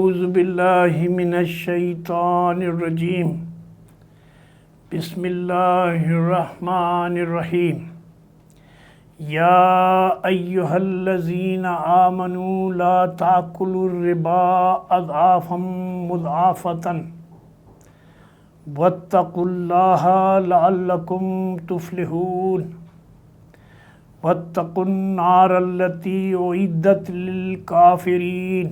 اعوذ باللہ من الشیطان الرجیم بسم اللہ الرحمن الرحیم یا ایہا الذین آمنوا لا تأکلوا الربا اضعافا مضاعفة واتقوا اللہ لعلکم تفلحون واتقوا النار التي أعدت للكافرين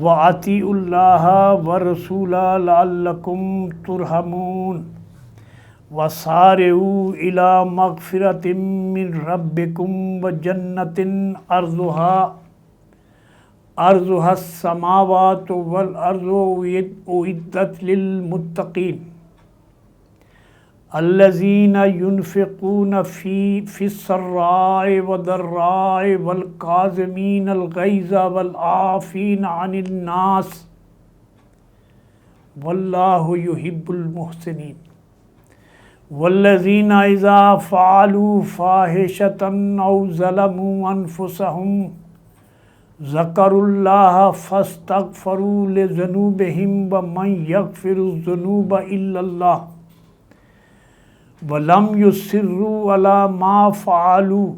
وأطيعوا الله ورسوله لعلكم ترحمون وسارعوا إلى مغفرة من ربكم وجنة أرضها السماوات والأرض أعدت للمتقين الذين ينفقون في السراء والضراء والكاظمين الغيظ والعافين عن الناس والله يحب المحسنين والذين إذا فعلوا فاحشة أو ظلموا أنفسهم ذكروا الله فاستغفروا لذنوبهم ومن يغفر الذنوب إلا الله وَلَمْ يُصِرُّوا عَلَى مَا فَعَلُوا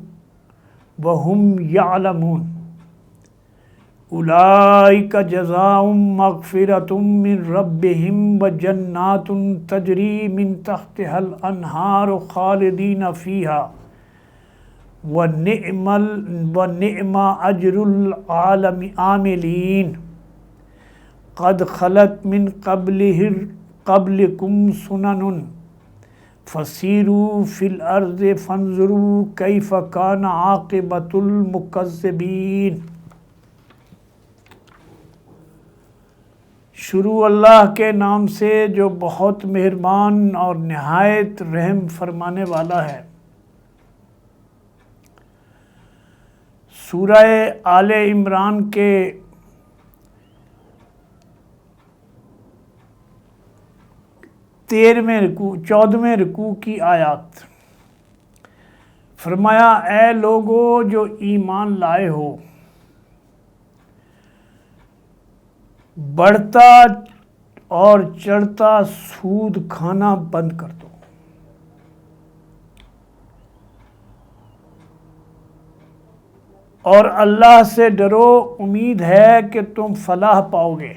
وَهُمْ يَعْلَمُونَ أُولَئِكَ جَزَاؤُهُم مَّغْفِرَةٌ مِّن رَّبِّهِمْ وَجَنَّاتٌ تَجْرِي مِن تَحْتِهَا الْأَنْهَارُ خَالِدِينَ فِيهَا وَنِعْمَ أَجْرُ الْعَامِلِينَ قَدْ خَلَتْ مِن قَبْلِكُمْ سُنَنٌ فسیروا فی الارض فانظروا کیف کان عاقبۃ المکذبین۔ شروع اللہ کے نام سے جو بہت مہربان اور نہایت رحم فرمانے والا ہے۔ سورہ آل عمران کے 14ویں رکوع کی آیات۔ فرمایا اے لوگو جو ایمان لائے ہو، بڑھتا اور چڑھتا سود کھانا بند کر دو، اور اللہ سے ڈرو، امید ہے کہ تم فلاح پاؤ گے۔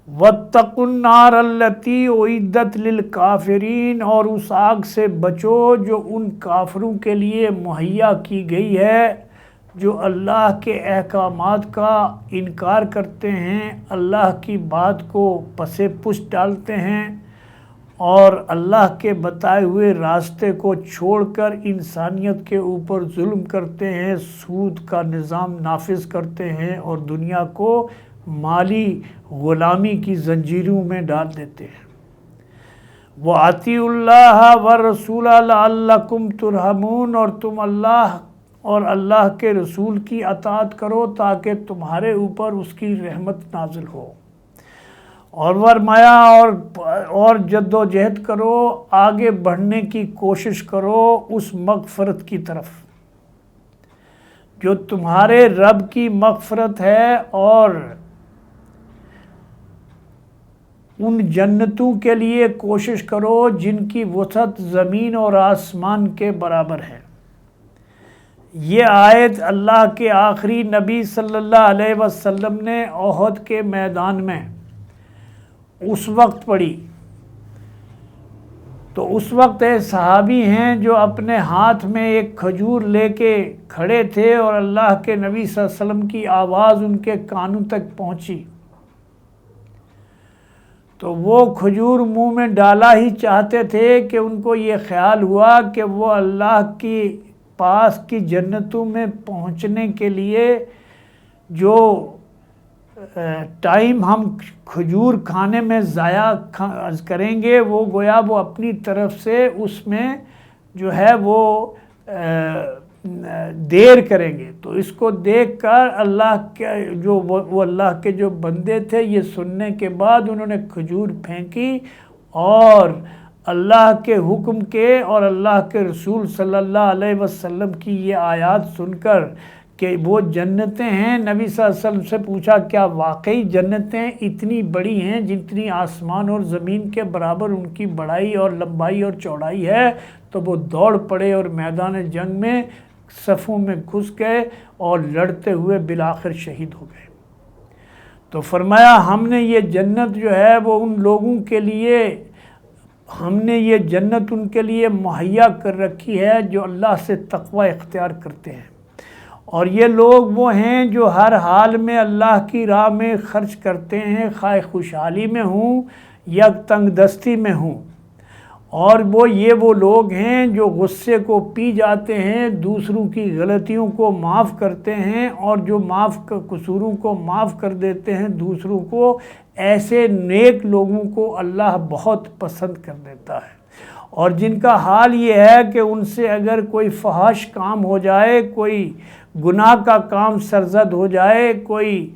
وَاتَّقُوا النَّارَ الَّتِي أُعِدَّتْ لِلْكَافِرِينَ، اور اس آگ سے بچو جو ان کافروں کے لیے مہیا کی گئی ہے جو اللہ کے احکامات کا انکار کرتے ہیں، اللہ کی بات کو پس پشت ڈالتے ہیں اور اللہ کے بتائے ہوئے راستے کو چھوڑ کر انسانیت کے اوپر ظلم کرتے ہیں، سود کا نظام نافذ کرتے ہیں اور دنیا کو مالی غلامی کی زنجیروں میں ڈال دیتے ہیں۔ وَأَطِیعُوا اللَّهَ وَالرَّسُولَ لَعَلَّکُمْ تُرْحَمُونَ، اور تم اللہ اور اللہ کے رسول کی اطاعت کرو تاکہ تمہارے اوپر اس کی رحمت نازل ہو، اور فرمایا اور جد و جہد کرو، آگے بڑھنے کی کوشش کرو اس مغفرت کی طرف جو تمہارے رب کی مغفرت ہے، اور ان جنتوں کے لیے کوشش کرو جن کی وسعت زمین اور آسمان کے برابر ہے۔ یہ آیت اللہ کے آخری نبی صلی اللہ علیہ وسلم نے احد کے میدان میں اس وقت پڑھی، تو اس وقت ایک صحابی ہیں جو اپنے ہاتھ میں ایک کھجور لے کے کھڑے تھے اور اللہ کے نبی صلی اللہ علیہ وسلم کی آواز ان کے کانوں تک پہنچی، تو وہ کھجور منہ میں ڈالا ہی چاہتے تھے کہ ان کو یہ خیال ہوا کہ وہ اللہ کی پاس کی جنتوں میں پہنچنے کے لیے جو ٹائم ہم کھجور کھانے میں ضائع کریں گے، وہ گویا وہ اپنی طرف سے اس میں جو ہے وہ دیر کریں گے۔ تو اس کو دیکھ کر اللہ کے اللہ کے جو بندے تھے، یہ سننے کے بعد انہوں نے کھجور پھینکی اور اللہ کے حکم کے اور اللہ کے رسول صلی اللہ علیہ وسلم کی یہ آیات سن کر کہ وہ جنتیں ہیں۔ نبی صلی اللہ علیہ وسلم سے پوچھا کیا واقعی جنتیں اتنی بڑی ہیں جتنی آسمان اور زمین کے برابر ان کی بڑائی اور لمبائی اور چوڑائی ہے؟ تو وہ دوڑ پڑے اور میدان جنگ میں صفوں میں گھس گئے اور لڑتے ہوئے بالآخر شہید ہو گئے۔ تو فرمایا ہم نے یہ جنت جو ہے وہ ان لوگوں کے لیے، ہم نے یہ جنت ان کے لیے مہیا کر رکھی ہے جو اللہ سے تقوی اختیار کرتے ہیں، اور یہ لوگ وہ ہیں جو ہر حال میں اللہ کی راہ میں خرچ کرتے ہیں، خواہ خوشحالی میں ہوں یا تنگ دستی میں ہوں، اور وہ لوگ ہیں جو غصے کو پی جاتے ہیں، دوسروں کی غلطیوں کو معاف کرتے ہیں، اور جو قصوروں کو معاف کر دیتے ہیں دوسروں کو، ایسے نیک لوگوں کو اللہ بہت پسند کر دیتا ہے۔ اور جن کا حال یہ ہے کہ ان سے اگر کوئی فحش کام ہو جائے، کوئی گناہ کا کام سرزد ہو جائے، کوئی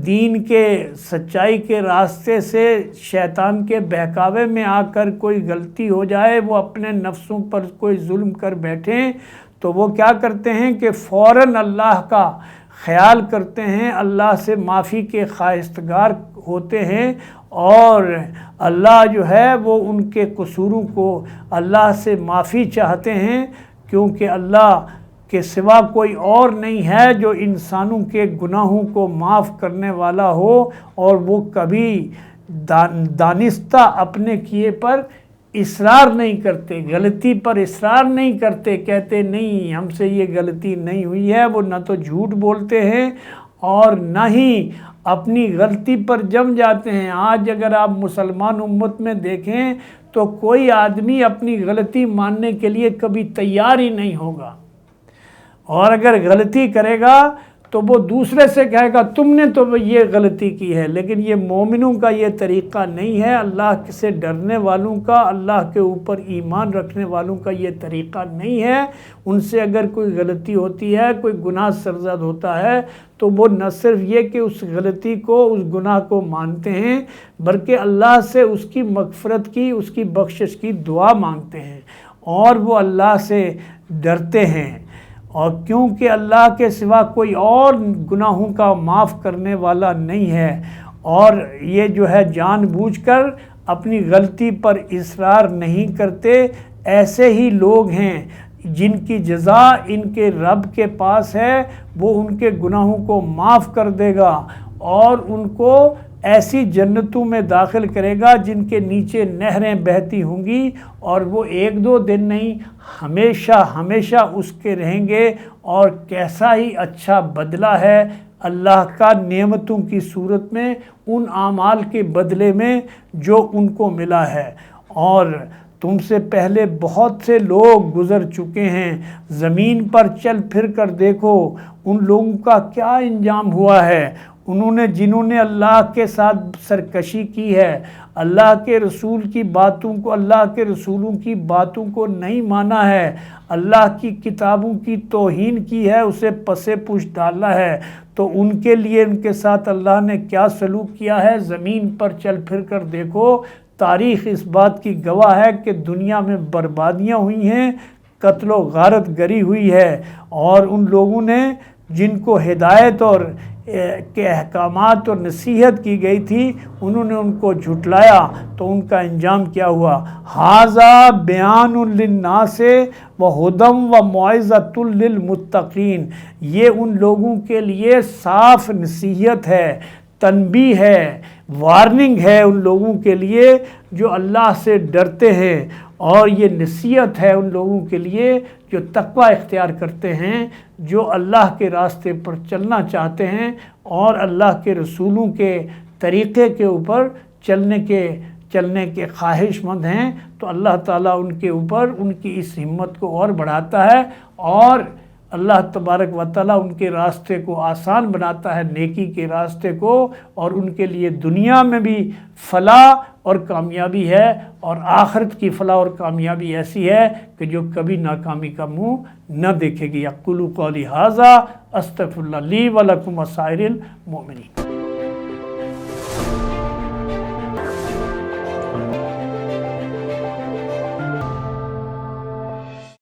دین کے سچائی کے راستے سے شیطان کے بہکاوے میں آ کر کوئی غلطی ہو جائے، وہ اپنے نفسوں پر کوئی ظلم کر بیٹھیں، تو وہ کیا کرتے ہیں کہ فوراً اللہ کا خیال کرتے ہیں، اللہ سے معافی کے خواہشگار ہوتے ہیں، اور اللہ جو ہے وہ ان کے قصوروں کو اللہ سے معافی چاہتے ہیں، کیونکہ اللہ کے سوا کوئی اور نہیں ہے جو انسانوں کے گناہوں کو معاف کرنے والا ہو، اور وہ کبھی دانستہ اپنے کیے پر اصرار نہیں کرتے، غلطی پر اصرار نہیں کرتے، کہتے نہیں ہم سے یہ غلطی نہیں ہوئی ہے۔ وہ نہ تو جھوٹ بولتے ہیں اور نہ ہی اپنی غلطی پر جم جاتے ہیں۔ آج اگر آپ مسلمان امت میں دیکھیں تو کوئی آدمی اپنی غلطی ماننے کے لیے کبھی تیار ہی نہیں ہوگا، اور اگر غلطی کرے گا تو وہ دوسرے سے کہے گا تم نے تو یہ غلطی کی ہے۔ لیکن یہ مومنوں کا یہ طریقہ نہیں ہے، اللہ سے ڈرنے والوں کا، اللہ کے اوپر ایمان رکھنے والوں کا یہ طریقہ نہیں ہے۔ ان سے اگر کوئی غلطی ہوتی ہے، کوئی گناہ سرزد ہوتا ہے، تو وہ نہ صرف یہ کہ اس غلطی کو، اس گناہ کو مانتے ہیں، بلکہ اللہ سے اس کی مغفرت کی، اس کی بخشش کی دعا مانگتے ہیں، اور وہ اللہ سے ڈرتے ہیں، اور کیونکہ اللہ کے سوا کوئی اور گناہوں کا معاف کرنے والا نہیں ہے، اور یہ جو ہے جان بوجھ کر اپنی غلطی پر اصرار نہیں کرتے۔ ایسے ہی لوگ ہیں جن کی جزا ان کے رب کے پاس ہے، وہ ان کے گناہوں کو معاف کر دے گا اور ان کو ایسی جنتوں میں داخل کرے گا جن کے نیچے نہریں بہتی ہوں گی، اور وہ ایک دو دن نہیں، ہمیشہ ہمیشہ اس کے رہیں گے۔ اور کیسا ہی اچھا بدلہ ہے اللہ کا نعمتوں کی صورت میں، ان اعمال کے بدلے میں جو ان کو ملا ہے۔ اور تم سے پہلے بہت سے لوگ گزر چکے ہیں، زمین پر چل پھر کر دیکھو ان لوگوں کا کیا انجام ہوا ہے، جنہوں نے اللہ کے ساتھ سرکشی کی ہے، اللہ کے رسول کی باتوں کو، اللہ کے رسولوں کی باتوں کو نہیں مانا ہے، اللہ کی کتابوں کی توہین کی ہے، اسے پسے پوچھ ڈالا ہے، تو ان کے لیے ان کے ساتھ اللہ نے کیا سلوک کیا ہے۔ زمین پر چل پھر کر دیکھو، تاریخ اس بات کی گواہ ہے کہ دنیا میں بربادیاں ہوئی ہیں، قتل و غارت گری ہوئی ہے، اور ان لوگوں نے جن کو ہدایت اور کے احکامات اور نصیحت کی گئی تھی، انہوں نے ان کو جھٹلایا، تو ان کا انجام کیا ہوا۔ ھذا بیان للناس وہدی وموعظۃ للمتقین، یہ ان لوگوں کے لیے صاف نصیحت ہے، تنبیہ ہے، وارننگ ہے ان لوگوں کے لیے جو اللہ سے ڈرتے ہیں، اور یہ نصیحت ہے ان لوگوں کے لیے جو تقوی اختیار کرتے ہیں، جو اللہ کے راستے پر چلنا چاہتے ہیں اور اللہ کے رسولوں کے طریقے کے اوپر چلنے کے خواہش مند ہیں۔ تو اللہ تعالیٰ ان کے اوپر ان کی اس ہمت کو اور بڑھاتا ہے، اور اللہ تبارک و تعالیٰ ان کے راستے کو آسان بناتا ہے، نیکی کے راستے کو، اور ان کے لیے دنیا میں بھی فلاح اور کامیابی ہے، اور آخرت کی فلاح اور کامیابی ایسی ہے کہ جو کبھی ناکامی کا منہ نہ دیکھے گی۔ اقول قولی ھذا استغفر اللہ لی ولکم وسائر المؤمنین۔